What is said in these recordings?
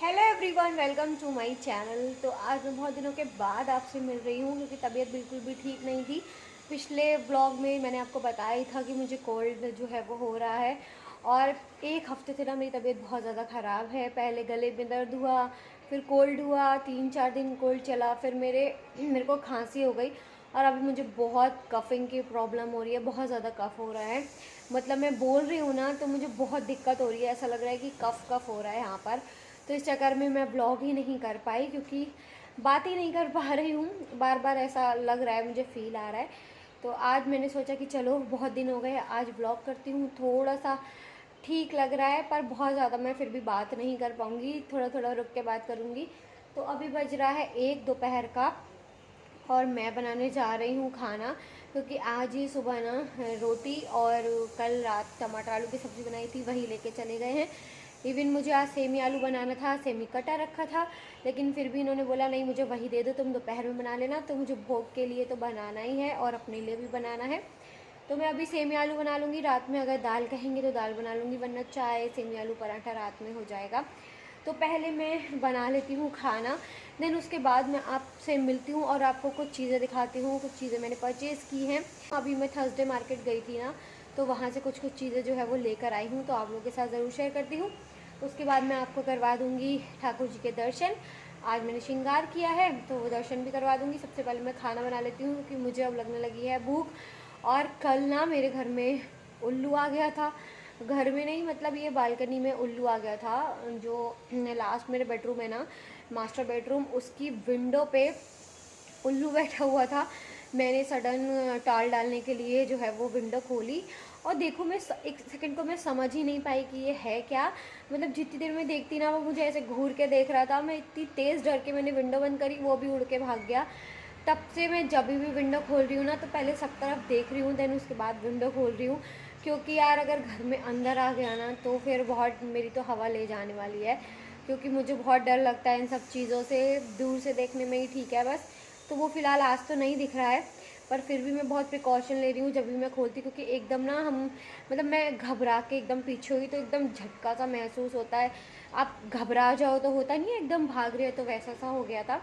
Hello everyone, welcome to my channel. तो आज मैं बहुत दिनों के बाद आपसे मिल रही हूँ क्योंकि तबीयत बिल्कुल भी ठीक नहीं थी। पिछले व्लॉग में मैंने आपको बताया ही था कि मुझे कोल्ड जो है वो हो रहा है और एक हफ्ते से ना मेरी तबीयत बहुत ज़्यादा ख़राब है। पहले गले में दर्द हुआ, फिर कोल्ड हुआ, 3-4 दिन कोल्ड चला, फिर मेरे को खांसी हो गई और अभी मुझे बहुत कफ़िंग की प्रॉब्लम हो रही है। बहुत ज़्यादा कफ़ हो रहा है, मतलब मैं बोल रही हूँ ना तो मुझे बहुत दिक्कत हो रही है। ऐसा लग रहा है कि कफ़ कफ़ हो रहा है यहाँ पर। तो इस चक्कर में मैं ब्लॉग ही नहीं कर पाई क्योंकि बात ही नहीं कर पा रही हूँ। बार बार ऐसा लग रहा है, मुझे फ़ील आ रहा है। तो आज मैंने सोचा कि चलो बहुत दिन हो गए, आज ब्लॉग करती हूँ। थोड़ा सा ठीक लग रहा है पर बहुत ज़्यादा मैं फिर भी बात नहीं कर पाऊँगी, थोड़ा थोड़ा रुक के बात करूँगी। तो अभी बज रहा है 1 दोपहर का और मैं बनाने जा रही हूँ खाना, क्योंकि आज ही सुबह ना रोटी और कल रात टमाटर आलू की सब्ज़ी बनाई थी, वही लेके चले गए हैं। इवन मुझे आज सेमी आलू बनाना था, सेमी कटा रखा था, लेकिन फिर भी इन्होंने बोला नहीं मुझे वही दे दो, तुम दोपहर में बना लेना। तो मुझे भोग के लिए तो बनाना ही है और अपने लिए भी बनाना है। तो मैं अभी सेमी आलू बना लूँगी, रात में अगर दाल कहेंगे तो दाल बना लूँगी, वरना चाय सेमी आलू पराठा रात में हो जाएगा। तो पहले मैं बना लेती हूँ खाना, देन उसके बाद मैं आपसे मिलती हूँ और आपको कुछ चीज़ें दिखाती हूँ। कुछ चीज़ें मैंने परचेज़ की हैं। अभी मैं थर्सडे मार्केट गई थी ना, तो वहाँ से कुछ कुछ चीज़ें जो है वो लेकर आई हूँ, तो आप लोगों के साथ ज़रूर शेयर करती हूँ। उसके बाद मैं आपको करवा दूँगी ठाकुर जी के दर्शन। आज मैंने श्रृंगार किया है तो वो दर्शन भी करवा दूँगी। सबसे पहले मैं खाना बना लेती हूँ क्योंकि मुझे अब लगने लगी है भूख। और कल ना मेरे घर में उल्लू आ गया था। घर में नहीं, मतलब ये बालकनी में उल्लू आ गया था। जो लास्ट मेरे बेडरूम है ना, मास्टर बेडरूम, उसकी विंडो पे उल्लू बैठा हुआ था। मैंने सडन टाल डालने के लिए जो है वो विंडो खोली और देखो मैं एक सेकंड को मैं समझ ही नहीं पाई कि ये है क्या। मतलब जितनी देर में देखती ना, वो मुझे ऐसे घूर के देख रहा था। मैं इतनी तेज़ डर के मैंने विंडो बंद करी, वो भी उड़ के भाग गया। तब से मैं जब भी विंडो खोल रही हूँ ना, तो पहले सब तरफ देख रही हूँ, देन उसके बाद विंडो खोल रही हूँ। क्योंकि यार अगर घर में अंदर आ गया ना तो फिर बहुत मेरी तो हवा ले जाने वाली है। क्योंकि मुझे बहुत डर लगता है इन सब चीज़ों से। दूर से देखने में ही ठीक है बस। तो वो फ़िलहाल आज तो नहीं दिख रहा है, पर फिर भी मैं बहुत प्रिकॉशन ले रही हूँ जब भी मैं खोलती, क्योंकि एकदम ना हम, मतलब मैं घबरा के एकदम पीछे हुई तो एकदम झटका सा महसूस होता है। आप घबरा जाओ तो होता नहीं है एकदम भाग रहे हो, तो वैसा सा हो गया था।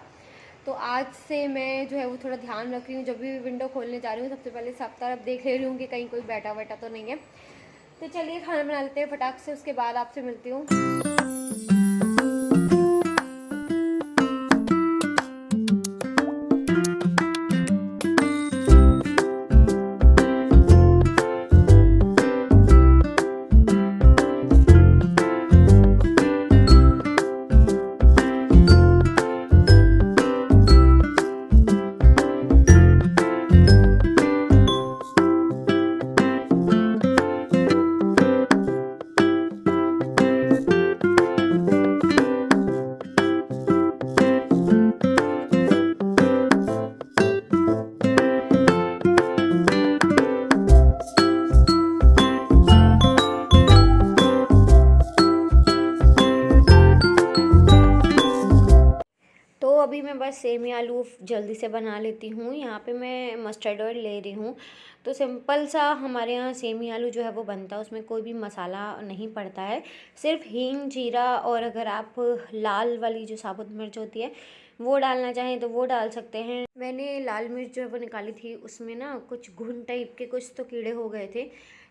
तो आज से मैं जो है वो थोड़ा ध्यान रख रही हूँ, जब भी विंडो खोलने जा रही हूँ सबसे पहले सब तरफ देख ले रही हूँ कि कहीं कोई बैठा बैठा तो नहीं है। तो चलिए खाना बना लेते हैं फटाक से, उसके बाद आपसे मिलती हूँ। तो अभी मैं बस सेमी आलू जल्दी से बना लेती हूँ। यहाँ पे मैं मस्टर्ड ऑयल ले रही हूँ। तो सिंपल सा हमारे यहाँ सेमी आलू जो है वो बनता है, उसमें कोई भी मसाला नहीं पड़ता है, सिर्फ हींग, जीरा, और अगर आप लाल वाली जो साबुत मिर्च होती है वो डालना चाहें तो वो डाल सकते हैं। मैंने लाल मिर्च जो है वो निकाली थी, उसमें ना कुछ घुन टाइप के कुछ तो कीड़े हो गए थे,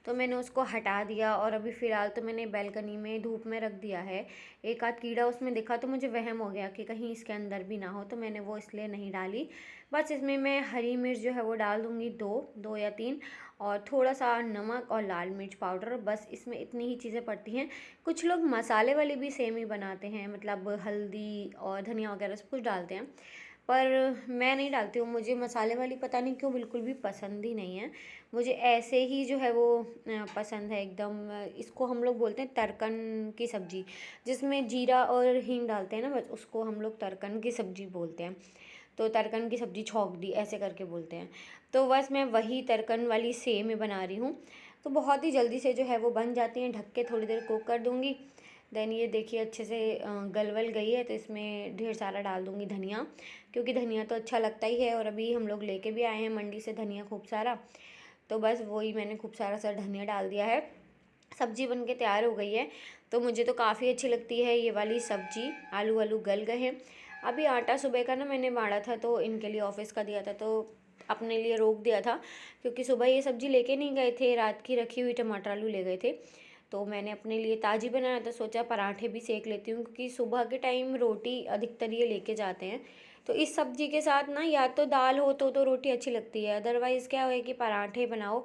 तो मैंने उसको हटा दिया और अभी फ़िलहाल तो मैंने बैल्कनी में धूप में रख दिया है। एक आध कीड़ा उसमें दिखा तो मुझे वहम हो गया कि कहीं इसके अंदर भी ना हो, तो मैंने वो इसलिए नहीं डाली। बस इसमें मैं हरी मिर्च जो है वो डाल दूँगी, दो या तीन, और थोड़ा सा नमक और लाल मिर्च पाउडर, बस इसमें इतनी ही चीज़ें पड़ती हैं। कुछ लोग मसाले वाली भी सेम ही बनाते हैं, मतलब हल्दी और धनिया वगैरह सब कुछ डालते हैं, पर मैं नहीं डालती हूँ। मुझे मसाले वाली पता नहीं क्यों बिल्कुल भी पसंद ही नहीं है। मुझे ऐसे ही जो है वो पसंद है एकदम। इसको हम लोग बोलते हैं तरकन की सब्ज़ी, जिसमें जीरा और हींग डालते हैं ना, बस उसको हम लोग तरकन की सब्ज़ी बोलते हैं। तो तरकन की सब्ज़ी छौंक दी ऐसे करके बोलते हैं। तो बस मैं वही तरकन वाली सेम में बना रही हूँ। तो बहुत ही जल्दी से जो है वो बन जाती हैं। ढक के थोड़ी देर कुक कर दूँगी। देन ये देखिए अच्छे से गल गई है, तो इसमें ढेर सारा डाल दूँगी धनिया, क्योंकि धनिया तो अच्छा लगता ही है और अभी हम लोग लेके भी आए हैं मंडी से धनिया खूब सारा। तो बस वही मैंने खूब सारा सा धनिया डाल दिया है। सब्जी बन के तैयार हो गई है। तो मुझे तो काफ़ी अच्छी लगती है ये वाली सब्जी। आलू वालू गल गए हैं। अभी आटा सुबह का ना मैंने बाड़ा था, तो इनके लिए ऑफिस का दिया था, तो अपने लिए रोक दिया था, क्योंकि सुबह ये सब्ज़ी लेके नहीं गए थे, रात की रखी हुई टमाटर आलू ले गए थे। तो मैंने अपने लिए ताज़ी बनाया, तो सोचा पराठे भी सेक लेती हूँ, क्योंकि सुबह के टाइम रोटी अधिकतर ये लेके जाते हैं। तो इस सब्ज़ी के साथ ना या तो दाल हो तो रोटी अच्छी लगती है, अदरवाइज़ क्या है कि पराठे बनाओ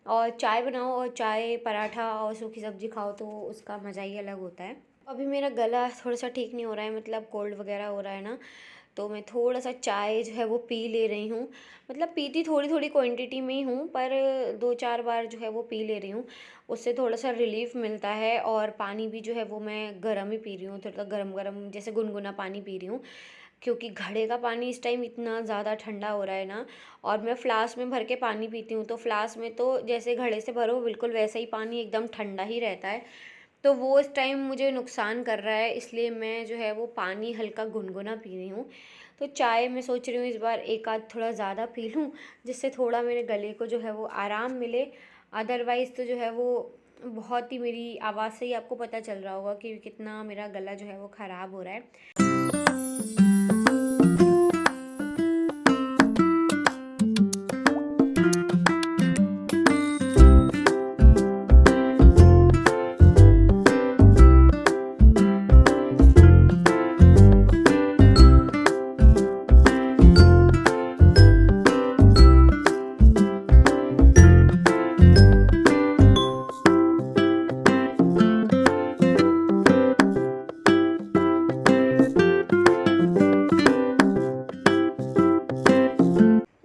और चाय बनाओ, और चाय पराठा और सूखी सब्ज़ी खाओ, तो उसका मज़ा ही अलग होता है। अभी मेरा गला थोड़ा सा ठीक नहीं हो रहा है, मतलब कोल्ड वगैरह हो रहा है ना, तो मैं थोड़ा सा चाय जो है वो पी ले रही हूँ। मतलब पीती थोड़ी थोड़ी क्वांटिटी में ही हूँ, पर 2-4 बार जो है वो पी ले रही हूँ। उससे थोड़ा सा रिलीफ़ मिलता है, और पानी भी जो है वो मैं गर्म ही पी रही हूँ, थोड़ा गर्म गर्म जैसे गुनगुना पानी पी रही हूँ, क्योंकि घड़े का पानी इस टाइम इतना ज़्यादा ठंडा हो रहा है ना। और मैं फ़्लास्क में भर के पानी पीती हूँ, तो फ़्लास्क में तो जैसे घड़े से भरो बिल्कुल वैसा ही पानी एकदम ठंडा ही रहता है, तो वो इस टाइम मुझे नुकसान कर रहा है, इसलिए मैं जो है वो पानी हल्का गुनगुना पी रही हूँ। तो चाय मैं सोच रही हूँ इस बार एक आध थोड़ा ज़्यादा पी लूँ, जिससे थोड़ा मेरे गले को जो है वो आराम मिले। अदरवाइज़ तो जो है वो बहुत ही, मेरी आवाज़ से ही आपको पता चल रहा होगा कि कितना मेरा गला जो है वो ख़राब हो रहा है।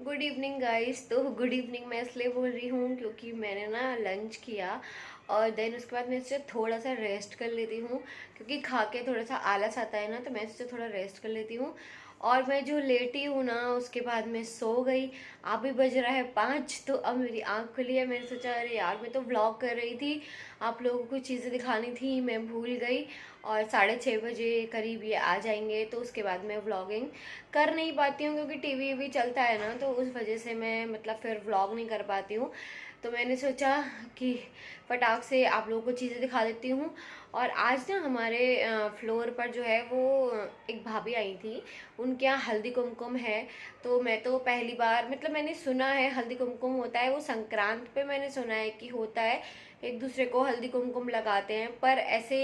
Good evening guys. तो गुड इवनिंग मैं इसलिए बोल रही हूँ क्योंकि मैंने ना लंच किया, और देन उसके बाद मैं इससे थोड़ा सा रेस्ट कर लेती हूँ, क्योंकि खा के थोड़ा सा आलस आता है ना, तो मैं इससे थोड़ा रेस्ट कर लेती हूँ। और मैं जो लेटी हूँ ना, उसके बाद मैं सो गई। अभी बज रहा है 5, तो अब मेरी आँख खुली है। मैंने सोचा अरे यार, मैं तो व्लॉग कर रही थी, आप लोगों को चीज़ें दिखानी थी, मैं भूल गई। और 6:30 बजे करीब ये आ जाएंगे, तो उसके बाद मैं व्लॉगिंग कर नहीं पाती हूँ, क्योंकि टीवी भी चलता है ना, तो उस वजह से मैं मतलब फिर व्लॉग नहीं कर पाती हूँ। तो मैंने सोचा कि फटाक से आप लोगों को चीज़ें दिखा देती हूँ। और आज ना हमारे फ्लोर पर जो है वो एक भाभी आई थी, उनके यहाँ हल्दी कुमकुम है। तो मैं तो पहली बार, मतलब मैंने सुना है हल्दी कुमकुम होता है, वो संक्रांत पे मैंने सुना है कि होता है, एक दूसरे को हल्दी कुमकुम लगाते हैं, पर ऐसे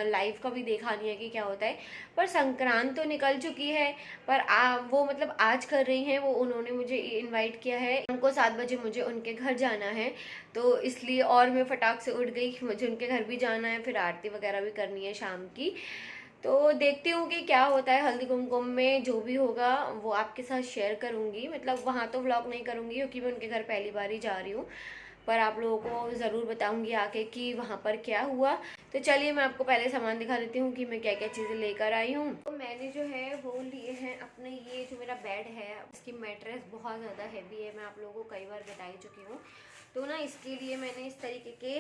लाइव कभी देखा नहीं है कि क्या होता है। पर संक्रांत तो निकल चुकी है, पर वो मतलब आज कर रही हैं वो, उन्होंने मुझे इनवाइट किया है, उनको 7 बजे मुझे उनके घर जाना है, तो इसलिए और मैं फटाक से उठ गई कि मुझे उनके घर भी जाना है, फिर आरती वगैरह भी करनी है शाम की। तो देखती हूँ कि क्या होता है हल्दी कुमकुम में, जो भी होगा वो आपके साथ शेयर करूँगी। मतलब वहाँ तो व्लॉग नहीं करूँगी, क्योंकि मैं उनके घर पहली बार ही जा रही हूँ, पर आप लोगों को ज़रूर बताऊंगी आके कि वहाँ पर क्या हुआ। तो चलिए मैं आपको पहले सामान दिखा देती हूँ कि मैं क्या क्या चीज़ें लेकर आई हूँ। तो मैंने जो है वो लिए हैं अपने, ये जो मेरा बेड है इसकी मैट्रेस बहुत ज़्यादा हैवी है, मैं आप लोगों को कई बार बता ही चुकी हूँ। तो ना इसके लिए मैंने इस तरीके के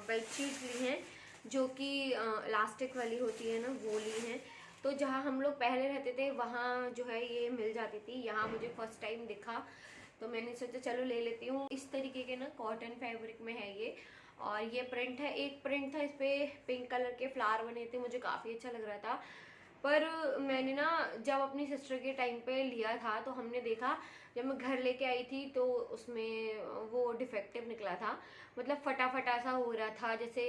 बेडशीट्स ली हैं, जो कि इलास्टिक वाली होती है ना, वो ली हैं। तो जहाँ हम लोग पहले रहते थे वहाँ जो है ये मिल जाती थी, यहाँ मुझे फर्स्ट टाइम दिखा, तो मैंने सोचा चलो ले लेती हूँ। इस तरीके के ना कॉटन फैब्रिक में है ये, और ये प्रिंट है, एक प्रिंट था इस पे पिंक कलर के फ्लावर बने थे, मुझे काफ़ी अच्छा लग रहा था। पर मैंने ना जब अपनी सिस्टर के टाइम पे लिया था, तो हमने देखा, जब मैं घर लेके आई थी तो उसमें वो डिफेक्टिव निकला था, मतलब फटा फटा सा हो रहा था, जैसे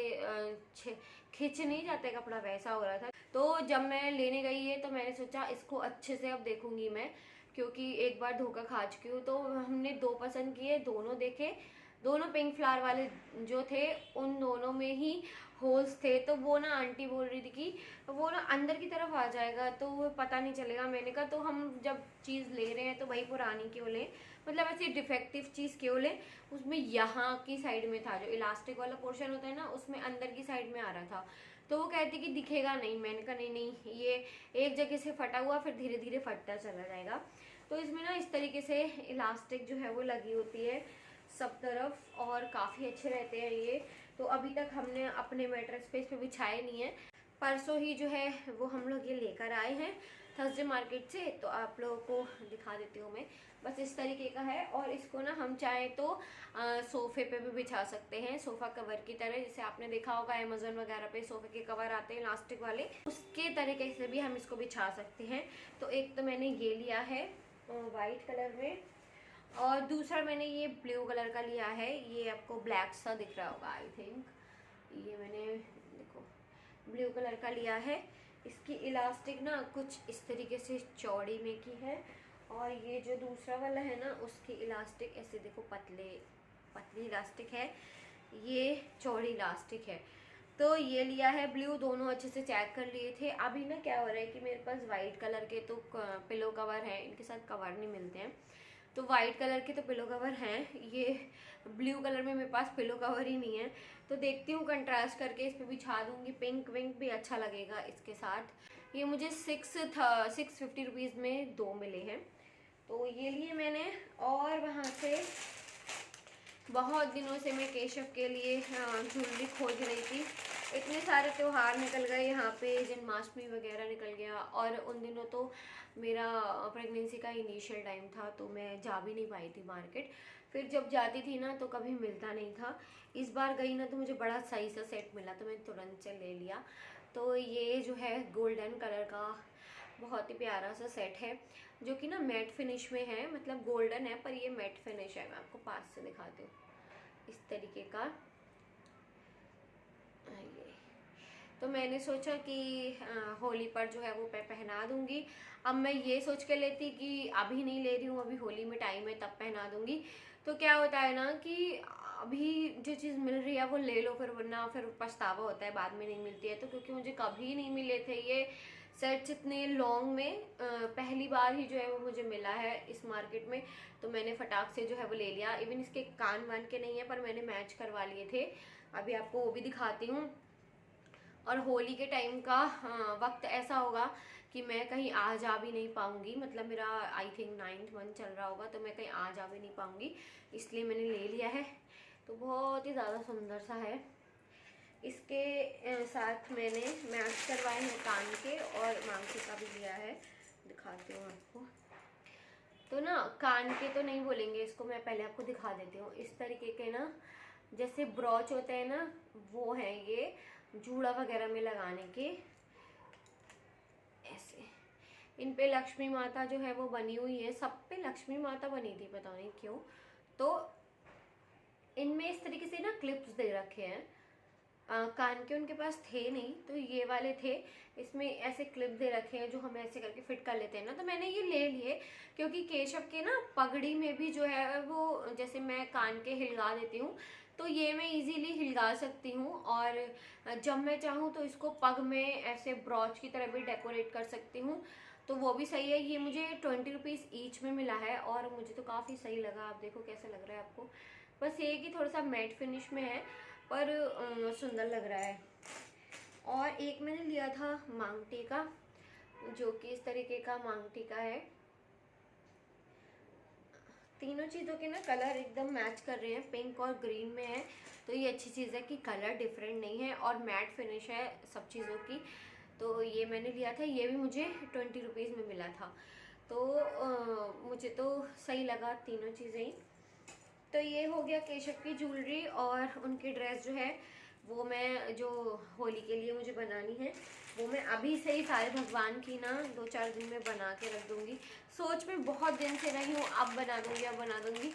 खिंच नहीं जाता कपड़ा वैसा हो रहा था। तो जब मैं लेने गई है, तो मैंने सोचा इसको अच्छे से अब देखूंगी मैं, क्योंकि एक बार धोखा खा चुकी हूँ। तो हमने 2 पसंद किए, दोनों देखे, दोनों पिंक फ्लावर वाले जो थे, उन दोनों में ही होल्स थे। तो वो ना आंटी बोल रही थी कि वो ना अंदर की तरफ आ जाएगा, तो वो पता नहीं चलेगा। मैंने कहा तो हम जब चीज़ ले रहे हैं तो भाई पुरानी क्यों लें, मतलब ऐसी डिफेक्टिव चीज़ क्यों लें। उसमें यहाँ की साइड में था, जो इलास्टिक वाला पोर्शन होता है ना, उसमें अंदर की साइड में आ रहा था। तो वो कहती कि दिखेगा नहीं, मैंने कहा नहीं नहीं, ये एक जगह से फटा हुआ फिर धीरे धीरे फटता चला जाएगा। तो इसमें ना इस तरीके से इलास्टिक जो है वो लगी होती है सब तरफ, और काफ़ी अच्छे रहते हैं ये। तो अभी तक हमने अपने मैट्रेस पे इस पे बिछाए नहीं है, परसों ही जो है वो हम लोग ये लेकर आए हैं थर्सडे मार्केट से, तो आप लोगों को दिखा देती हूँ मैं। बस इस तरीके का है, और इसको ना हम चाहे तो सोफे पे भी बिछा सकते हैं, सोफ़ा कवर की तरह। जैसे आपने देखा होगा अमेज़न वगैरह पे सोफ़े के कवर आते हैं इलास्टिक वाले, उसके तरीके से भी हम इसको बिछा सकते हैं। तो एक तो मैंने ये लिया है वाइट कलर में, और दूसरा मैंने ये ब्लू कलर का लिया है। ये आपको ब्लैक सा दिख रहा होगा आई थिंक। ये मैंने देखो ब्लू कलर का लिया है। इसकी इलास्टिक ना कुछ इस तरीके से चौड़ी में की है, और ये जो दूसरा वाला है ना उसकी इलास्टिक ऐसे देखो पतली इलास्टिक है, ये चौड़ी इलास्टिक है। तो ये लिया है ब्लू, दोनों अच्छे से चेक कर लिए थे। अभी ना क्या हो रहा है कि मेरे पास वाइट कलर के तो पिलो कवर हैं, इनके साथ कवर नहीं मिलते हैं, तो वाइट कलर के तो पिलो कवर हैं, ये ब्लू कलर में मेरे पास पिलो कवर ही नहीं है। तो देखती हूँ कंट्रास्ट करके इस पर बिछा दूंगी, पिंक विंक भी अच्छा लगेगा इसके साथ। ये मुझे 650 रुपीज़ में 2 मिले हैं, तो ये लिए मैंने। और वहाँ से बहुत दिनों से मैं केशव के लिए ज्वेलरी खोज रही थी। इतने सारे त्यौहार निकल गए, यहाँ पे जन्माष्टमी वगैरह निकल गया, और उन दिनों तो मेरा प्रेगनेंसी का इनिशियल टाइम था, तो मैं जा भी नहीं पाई थी मार्केट। फिर जब जाती थी ना तो कभी मिलता नहीं था। इस बार गई ना तो मुझे बड़ा सही सा सेट मिला, तो मैंने तुरंत से ले लिया। तो ये जो है गोल्डन कलर का बहुत ही प्यारा सा सेट है, जो कि ना मैट फिनिश में है, मतलब गोल्डन है पर ये मैट फिनिश है। मैं आपको पास से दिखाती हूँ इस तरीके का। ये तो मैंने सोचा कि होली पर जो है वो मैं पहना दूंगी। अब मैं ये सोच के लेती कि अभी नहीं ले रही हूँ, अभी होली में टाइम है तब पहना दूंगी। तो क्या होता है ना कि अभी जो चीज़ मिल रही है वो ले लो, फिर वरना फिर पछतावा होता है बाद में नहीं मिलती है। तो क्योंकि मुझे कभी नहीं मिले थे ये सेट्स इतने लॉन्ग में, पहली बार ही जो है वो मुझे मिला है इस मार्केट में, तो मैंने फटाक से जो है वो ले लिया। इवन इसके कान वान के नहीं है पर मैंने मैच करवा लिए थे, अभी आपको वो भी दिखाती हूँ। और होली के टाइम का वक्त ऐसा होगा कि मैं कहीं आ जा भी नहीं पाऊंगी, मतलब मेरा आई थिंक 9th मंथ चल रहा होगा, तो मैं कहीं आ जा भी नहीं पाऊंगी, इसलिए मैंने ले लिया है। तो बहुत ही ज़्यादा सुंदर सा है। इसके साथ मैंने मैच करवाए हैं कान के, और मांगटी का भी लिया है, दिखाती हूँ आपको। तो ना कान के तो नहीं बोलेंगे इसको, मैं पहले आपको दिखा देती हूँ। इस तरीके के ना जैसे ब्रॉच होते हैं ना, वो हैं ये जूड़ा वगैरह में लगाने के, ऐसे। इन पे लक्ष्मी माता जो है वो बनी हुई है, सब पे लक्ष्मी माता बनी थी पता नहीं क्यों। तो इनमें इस तरीके से ना क्लिप्स दे रखे हैं। कान के उनके पास थे नहीं, तो ये वाले थे, इसमें ऐसे क्लिप दे रखे हैं जो हम ऐसे करके फिट कर लेते हैं ना। तो मैंने ये ले लिए क्योंकि केशव के ना पगड़ी में भी जो है वो, जैसे मैं कान के हिलगा देती हूँ, तो ये मैं इजीली हिलगा सकती हूँ, और जब मैं चाहूँ तो इसको पग में ऐसे ब्रॉच की तरह भी डेकोरेट कर सकती हूँ, तो वो भी सही है। ये मुझे 20 रुपीज़ ईच में मिला है, और मुझे तो काफ़ी सही लगा। आप देखो कैसा लग रहा है आपको। बस ये कि थोड़ा सा मैट फिनिश में है, पर सुंदर लग रहा है। और एक मैंने लिया था मांगटी का, जो कि इस तरीके का मांगटी का है। तीनों चीज़ों के ना कलर एकदम मैच कर रहे हैं, पिंक और ग्रीन में है, तो ये अच्छी चीज़ है कि कलर डिफरेंट नहीं है, और मैट फिनिश है सब चीज़ों की। तो ये मैंने लिया था, ये भी मुझे 20 रुपीज़ में मिला था, तो मुझे तो सही लगा तीनों चीज़ें ही। तो ये हो गया केशव की ज्वेलरी, और उनकी ड्रेस जो है वो मैं जो होली के लिए मुझे बनानी है, वो मैं अभी से ही सारे भगवान की ना 2-4 दिन में बना के रख दूँगी। सोच में बहुत दिन से रही हूँ अब बना दूँगी अब बना दूँगी,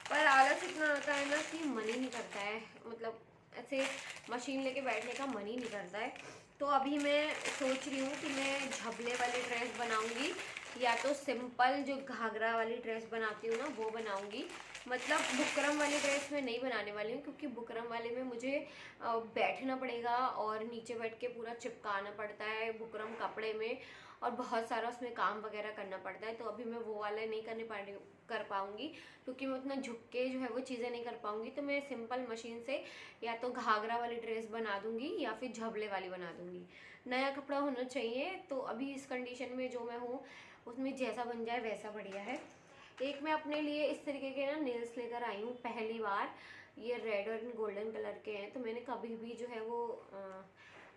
पर आलस इतना आता है ना कि मन ही नहीं करता है, मतलब ऐसे मशीन लेके बैठने का मन ही नहीं करता है। तो अभी मैं सोच रही हूँ कि मैं झबले वाली ड्रेस बनाऊँगी, या तो सिंपल जो घाघरा वाली ड्रेस बनाती हूँ ना वो बनाऊँगी। मतलब बुकरम वाली ड्रेस मैं नहीं बनाने वाली हूँ, क्योंकि बुकरम वाले में मुझे बैठना पड़ेगा, और नीचे बैठ के पूरा चिपकाना पड़ता है बुकरम कपड़े में, और बहुत सारा उसमें काम वगैरह करना पड़ता है। तो अभी मैं वो वाला नहीं कर पाऊँगी, क्योंकि मैं उतना झुक के जो है वो चीज़ें नहीं कर पाऊँगी। तो मैं सिंपल मशीन से या तो घाघरा वाली ड्रेस बना दूँगी, या फिर झबले वाली बना दूँगी। नया कपड़ा होना चाहिए, तो अभी इस कंडीशन में जो मैं हूँ उसमें जैसा बन जाए वैसा बढ़िया है। एक मैं अपने लिए इस तरीके के ना नेल्स लेकर आई हूँ पहली बार, ये रेड और गोल्डन कलर के हैं। तो मैंने कभी भी जो है वो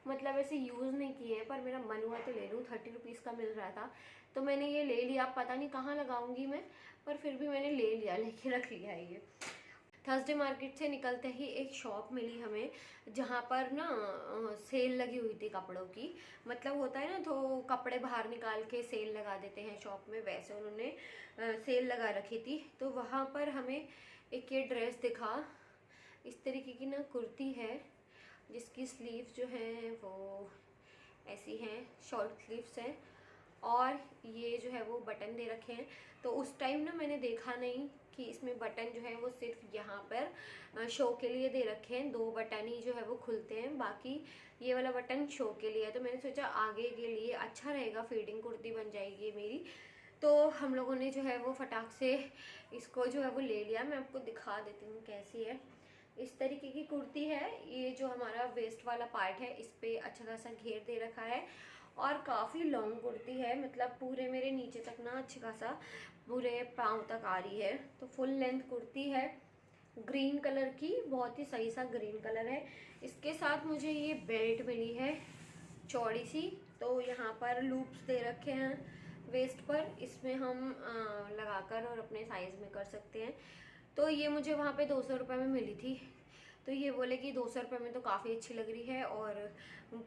मतलब ऐसे यूज़ नहीं किए हैं, पर मेरा मन हुआ तो ले लूँ, 30 रुपीज़ का मिल रहा था तो मैंने ये ले लिया। पता नहीं कहाँ लगाऊंगी मैं, पर फिर भी मैंने ले लिया, लेके रख लिया है ये। थर्सडे मार्केट से निकलते ही एक शॉप मिली हमें, जहाँ पर ना सेल लगी हुई थी कपड़ों की। मतलब होता है ना, तो कपड़े बाहर निकाल के सेल लगा देते हैं शॉप में, वैसे उन्होंने सेल लगा रखी थी। तो वहाँ पर हमें एक ये ड्रेस दिखा, इस तरीके की ना कुर्ती है, जिसकी स्लीव जो है वो ऐसी हैं, शॉर्ट स्लीव्स हैं, और ये जो है वो बटन दे रखे हैं। तो उस टाइम ना मैंने देखा नहीं कि इसमें बटन जो है वो सिर्फ यहाँ पर शो के लिए दे रखे हैं, 2 बटन ही जो है वो खुलते हैं, बाकी ये वाला बटन शो के लिए है। तो मैंने सोचा आगे के लिए अच्छा रहेगा, फीडिंग कुर्ती बन जाएगी ये मेरी। तो हम लोगों ने जो है वो फटाक से इसको जो है वो ले लिया। मैं आपको दिखा देती हूँ कैसी है। इस तरीके की कुर्ती है। ये जो हमारा वेस्ट वाला पार्ट है, इस पे अच्छा खासा घेर दे रखा है, और काफ़ी लॉन्ग कुर्ती है, मतलब पूरे मेरे नीचे तक ना अच्छा खासा पूरे पाँव तक आ रही है। तो फुल लेंथ कुर्ती है, ग्रीन कलर की, बहुत ही सही सा ग्रीन कलर है। इसके साथ मुझे ये बेल्ट मिली है चौड़ी सी, तो यहाँ पर लूप्स दे रखे हैं वेस्ट पर, इसमें हम लगाकर और अपने साइज़ में कर सकते हैं। तो ये मुझे वहाँ पे 200 रुपये में मिली थी। तो ये बोले कि 200 रुपये में तो काफ़ी अच्छी लग रही है, और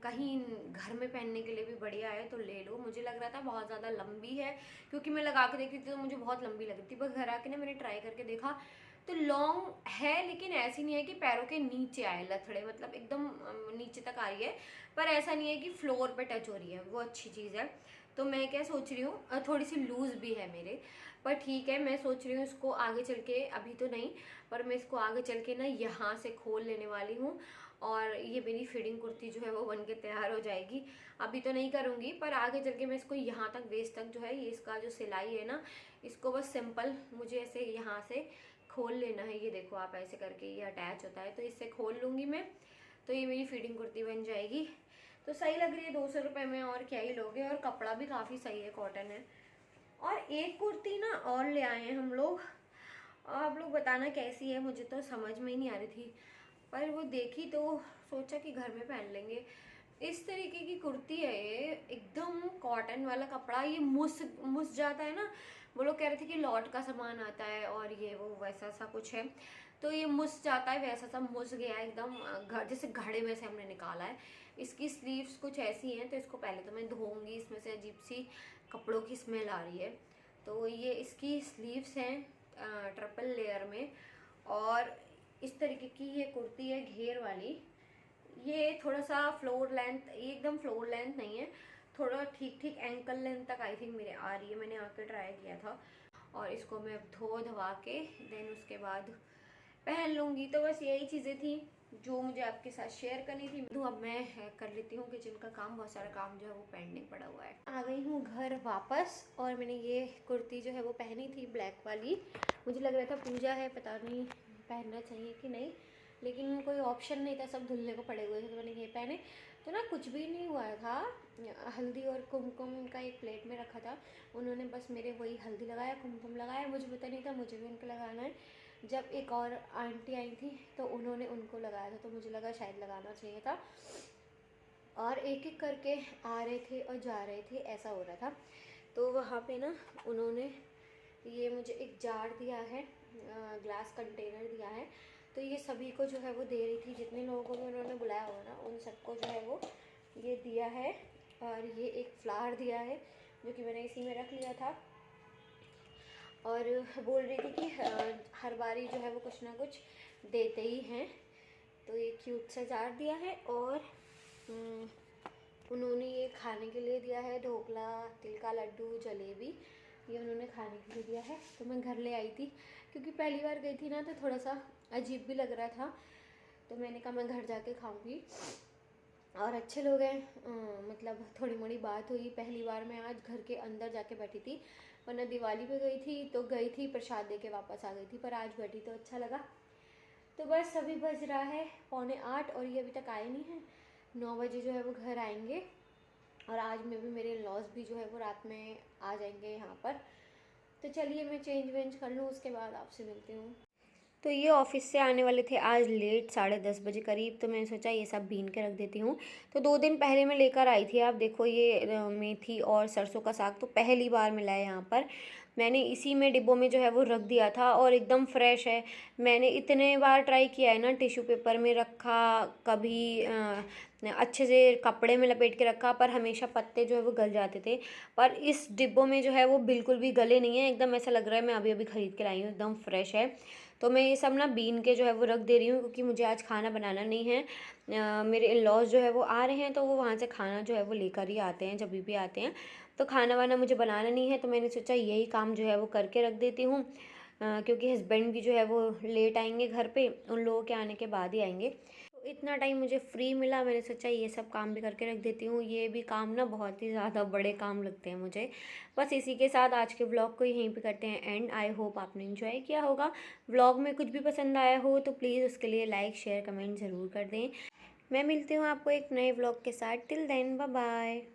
कहीं घर में पहनने के लिए भी बढ़िया है, तो ले लो। मुझे लग रहा था बहुत ज़्यादा लंबी है, क्योंकि मैं लगा के देखी थी तो मुझे बहुत लंबी लग रही थी, पर घर आके ना मैंने ट्राई करके देखा तो लॉन्ग है, लेकिन ऐसी नहीं है कि पैरों के नीचे आए लथड़े, मतलब एकदम नीचे तक आ रही है, पर ऐसा नहीं है कि फ्लोर पे टच हो रही है, वो अच्छी चीज़ है। तो मैं क्या सोच रही हूँ, थोड़ी सी लूज़ भी है मेरे, पर ठीक है, मैं सोच रही हूँ इसको आगे चल के, अभी तो नहीं, पर मैं इसको आगे चल के ना यहाँ से खोल लेने वाली हूँ, और ये मेरी फिटिंग कुर्ती जो है वो बन के तैयार हो जाएगी। अभी तो नहीं करूँगी, पर आगे चल के मैं इसको यहाँ तक वेस्ट तक जो है, ये इसका जो सिलाई है ना, इसको बस सिंपल मुझे ऐसे यहाँ से खोल लेना है। ये देखो आप, ऐसे करके ये अटैच होता है, तो इससे खोल लूँगी मैं, तो ये मेरी फिटिंग कुर्ती बन जाएगी। तो सही लग रही है 200 रुपये में, और क्या ही लोगे, और कपड़ा भी काफ़ी सही है, कॉटन है। और एक कुर्ती ना और ले आए हैं हम लोग, आप लोग बताना कैसी है, मुझे तो समझ में ही नहीं आ रही थी, पर वो देखी तो सोचा कि घर में पहन लेंगे। इस तरीके की कुर्ती है ये, एकदम कॉटन वाला कपड़ा, ये मुस जाता है ना, वो लोग कह रहे थे कि लॉट का सामान आता है, और ये वो वैसा सा कुछ है, तो ये मुस जाता है, वैसा सा मुस गया एकदम, जैसे घड़े में से हमने निकाला है। इसकी स्लीव्स कुछ ऐसी हैं, तो इसको पहले तो मैं धोऊंगी, इसमें से अजीब सी कपड़ों की स्मेल आ रही है। तो ये इसकी स्लीव्स हैं ट्रिपल लेयर में, और इस तरीके की ये कुर्ती है घेर वाली। ये थोड़ा सा फ्लोर लेंथ, एकदम फ्लोर लेंथ नहीं है, थोड़ा ठीक ठीक एंकल लेंथ तक आई थिंक मेरे आ रही है, मैंने आके ट्राई किया था। और इसको मैं धो धवा के देन उसके बाद पहन लूँगी। तो बस यही चीज़ें थी जो मुझे आपके साथ शेयर करनी थी। तो अब मैं कर लेती हूँ किचन का काम, बहुत सारा काम जो है वो पेंडिंग पड़ा हुआ है। आ गई हूँ घर वापस, और मैंने ये कुर्ती जो है वो पहनी थी ब्लैक वाली। मुझे लग रहा था पूजा है, पता नहीं पहनना चाहिए कि नहीं, लेकिन कोई ऑप्शन नहीं था, सब धुलने को पड़े हुए थे, तो मैंने ये पहने। तो ना कुछ भी नहीं हुआ था, हल्दी और कुमकुम का एक प्लेट में रखा था, उन्होंने बस मेरे वही हल्दी लगाया, कुमकुम लगाया, मुझे पता नहीं था मुझे भी उनको लगाना है। जब एक और आंटी आई थी तो उन्होंने उनको लगाया था, तो मुझे लगा शायद लगाना चाहिए था, और एक एक करके आ रहे थे और जा रहे थे, ऐसा हो रहा था। तो वहाँ पे ना उन्होंने ये मुझे एक जार दिया है, ग्लास कंटेनर दिया है, तो ये सभी को जो है वो दे रही थी, जितने लोगों को भी उन्होंने बुलाया होगा ना, उन सबको जो है वो ये दिया है। और ये एक फ्लावर दिया है, जो कि मैंने इसी में रख लिया था, और बोल रही थी कि हर बारी जो है वो कुछ ना कुछ देते ही हैं। तो ये क्यूट सा जार दिया है, और उन्होंने ये खाने के लिए दिया है, ढोकला, तिल का लड्डू, जलेबी, ये उन्होंने खाने के लिए दिया है। तो मैं घर ले आई थी, क्योंकि पहली बार गई थी ना, तो थोड़ा सा अजीब भी लग रहा था, तो मैंने कहा मैं घर जाके खाऊंगी। और अच्छे लोग हैं, मतलब थोड़ी मोड़ी बात हुई। पहली बार मैं आज घर के अंदर जाके बैठी थी, वरना दिवाली पे गई थी तो गई थी प्रसाद दे के वापस आ गई थी, पर आज बैठी तो अच्छा लगा। तो बस अभी बज रहा है 7:45, और ये अभी तक आए नहीं हैं। 9 बजे जो है वो घर आएंगे, और आज में भी मेरे लॉस भी जो है वो रात में आ जाएंगे यहाँ पर। तो चलिए मैं चेंज वेंज कर लूँ, उसके बाद आपसे मिलती हूँ। तो ये ऑफ़िस से आने वाले थे आज लेट 10:30 बजे करीब, तो मैंने सोचा ये सब बीन के रख देती हूँ। तो 2 दिन पहले मैं लेकर आई थी, आप देखो ये मेथी और सरसों का साग तो पहली बार मिला है यहाँ पर। मैंने इसी में डिब्बों में जो है वो रख दिया था और एकदम फ्रेश है। मैंने इतने बार ट्राई किया है ना, टिश्यू पेपर में रखा, कभी अच्छे से कपड़े में लपेट के रखा, पर हमेशा पत्ते जो है वो गल जाते थे। पर इस डिब्बों में जो है वो बिल्कुल भी गले नहीं है, एकदम ऐसा लग रहा है मैं अभी अभी ख़रीद के लाई हूँ, एकदम फ्रेश है। तो मैं ये सब ना बीन के जो है वो रख दे रही हूँ, क्योंकि मुझे आज खाना बनाना नहीं है। मेरे इन लॉज़ जो है वो आ रहे हैं, तो वो वहाँ से खाना जो है वो लेकर ही आते हैं, जब भी आते हैं। तो खाना वाना मुझे बनाना नहीं है, तो मैंने सोचा यही काम जो है वो करके रख देती हूँ। क्योंकि हस्बैंड भी जो है वो लेट आएंगे घर पे, उन लोगों के आने के बाद ही आएंगे। तो इतना टाइम मुझे फ्री मिला, मैंने सोचा ये सब काम भी करके रख देती हूँ। ये भी काम ना बहुत ही ज़्यादा बड़े काम लगते हैं मुझे। बस इसी के साथ आज के व्लॉग को यहीं पे करते हैं एंड। आई होप आपने इन्जॉय किया होगा। व्लॉग में कुछ भी पसंद आया हो तो प्लीज़ उसके लिए लाइक शेयर कमेंट ज़रूर कर दें। मैं मिलती हूँ आपको एक नए व्लॉग के साथ। Till then bye bye.